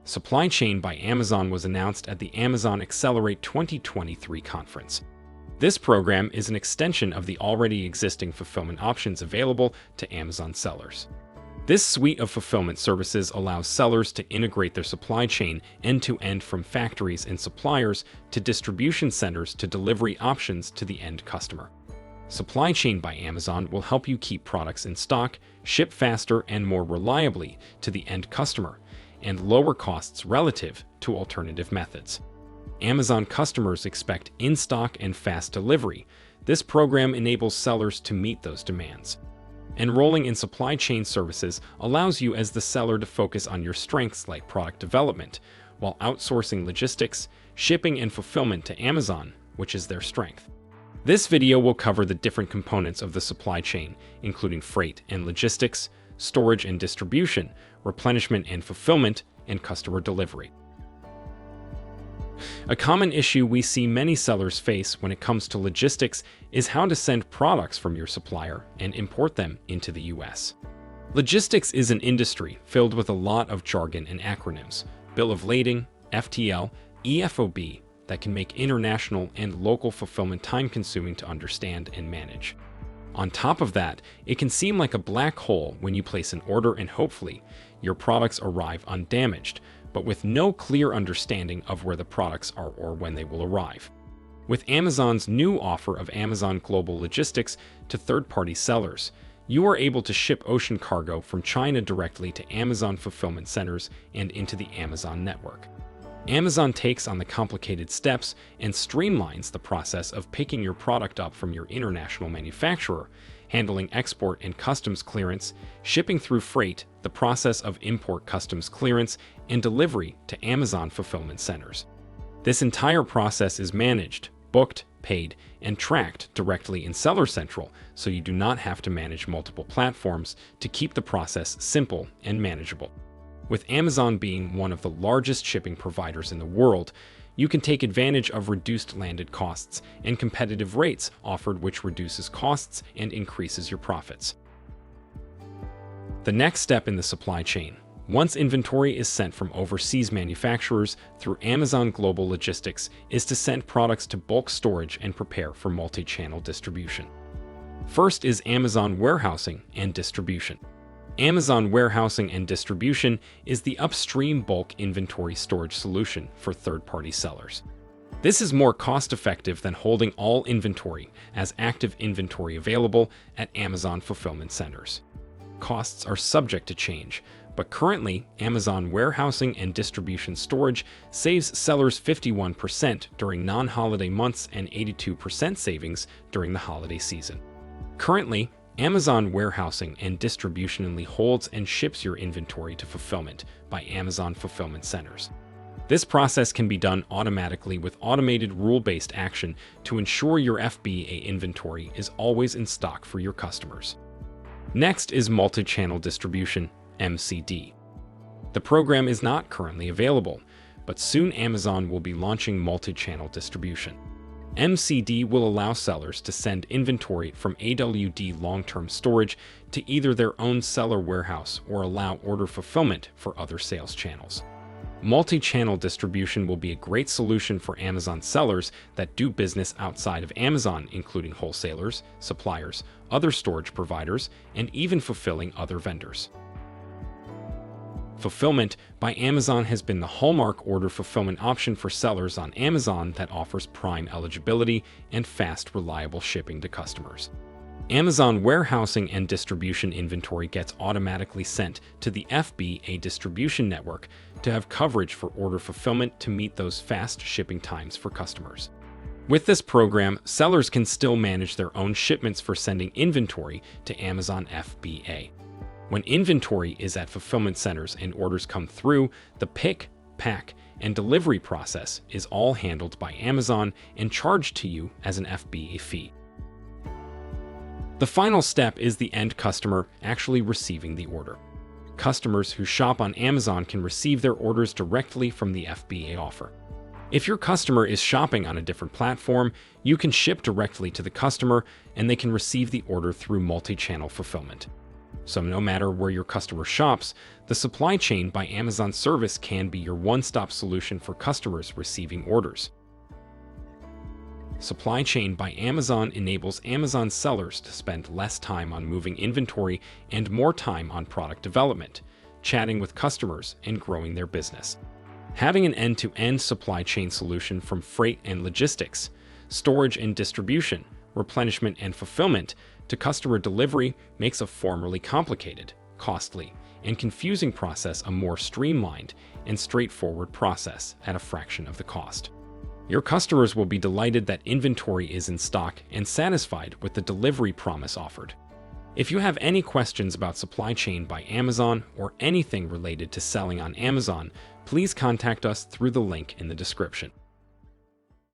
Supply Chain by Amazon was announced at the Amazon Accelerate 2023 conference. This program is an extension of the already existing fulfillment options available to Amazon sellers. This suite of fulfillment services allows sellers to integrate their supply chain end-to-end from factories and suppliers to distribution centers to delivery options to the end customer. Supply Chain by Amazon will help you keep products in stock, ship faster and more reliably to the end customer, and lower costs relative to alternative methods. Amazon customers expect in-stock and fast delivery. This program enables sellers to meet those demands. Enrolling in supply chain services allows you as the seller to focus on your strengths like product development, while outsourcing logistics, shipping, and fulfillment to Amazon, which is their strength. This video will cover the different components of the supply chain, including freight and logistics, storage and distribution, replenishment and fulfillment, and customer delivery. A common issue we see many sellers face when it comes to logistics is how to send products from your supplier and import them into the US. Logistics is an industry filled with a lot of jargon and acronyms, bill of lading, FTL, EFOB, that can make international and local fulfillment time-consuming to understand and manage. On top of that, it can seem like a black hole when you place an order and hopefully your products arrive undamaged, but with no clear understanding of where the products are or when they will arrive. With Amazon's new offer of Amazon Global Logistics to third-party sellers, you are able to ship ocean cargo from China directly to Amazon fulfillment centers and into the Amazon network. Amazon takes on the complicated steps and streamlines the process of picking your product up from your international manufacturer, handling export and customs clearance, shipping through freight, the process of import customs clearance, and delivery to Amazon fulfillment centers. This entire process is managed, booked, paid, and tracked directly in Seller Central, so you do not have to manage multiple platforms to keep the process simple and manageable. With Amazon being one of the largest shipping providers in the world, you can take advantage of reduced landed costs and competitive rates offered, which reduces costs and increases your profits. The next step in the supply chain. Once inventory is sent from overseas manufacturers through Amazon Global Logistics, is to send products to bulk storage and prepare for multi-channel distribution. First is Amazon Warehousing and Distribution. Amazon Warehousing and Distribution is the upstream bulk inventory storage solution for third-party sellers. This is more cost-effective than holding all inventory as active inventory available at Amazon fulfillment centers. Costs are subject to change, but currently, Amazon Warehousing and Distribution storage saves sellers 51% during non-holiday months and 82% savings during the holiday season. Currently, Amazon Warehousing and Distribution only holds and ships your inventory to fulfillment by Amazon fulfillment centers. This process can be done automatically with automated rule-based action to ensure your FBA inventory is always in stock for your customers. Next is Multi-Channel Distribution, MCD. The program is not currently available, but soon Amazon will be launching multi-channel distribution. MCD will allow sellers to send inventory from AWD long-term storage to either their own seller warehouse or allow order fulfillment for other sales channels. Multi-channel distribution will be a great solution for Amazon sellers that do business outside of Amazon, including wholesalers, suppliers, other storage providers, and even fulfilling other vendors. Fulfillment by Amazon has been the hallmark order fulfillment option for sellers on Amazon that offers Prime eligibility and fast, reliable shipping to customers. Amazon Warehousing and Distribution inventory gets automatically sent to the FBA distribution network to have coverage for order fulfillment to meet those fast shipping times for customers. With this program, sellers can still manage their own shipments for sending inventory to Amazon FBA. When inventory is at fulfillment centers and orders come through, the pick, pack, and delivery process is all handled by Amazon and charged to you as an FBA fee. The final step is the end customer actually receiving the order. Customers who shop on Amazon can receive their orders directly from the FBA offer. If your customer is shopping on a different platform, you can ship directly to the customer and they can receive the order through multi-channel fulfillment. So no matter where your customer shops, the Supply Chain by Amazon service can be your one-stop solution for customers receiving orders. Supply Chain by Amazon enables Amazon sellers to spend less time on moving inventory and more time on product development, chatting with customers, and growing their business. Having an end-to-end supply chain solution from freight and logistics, storage and distribution, replenishment and fulfillment, to customer delivery makes a formerly complicated, costly, and confusing process a more streamlined and straightforward process at a fraction of the cost. Your customers will be delighted that inventory is in stock and satisfied with the delivery promise offered. If you have any questions about Supply Chain by Amazon or anything related to selling on Amazon, please contact us through the link in the description.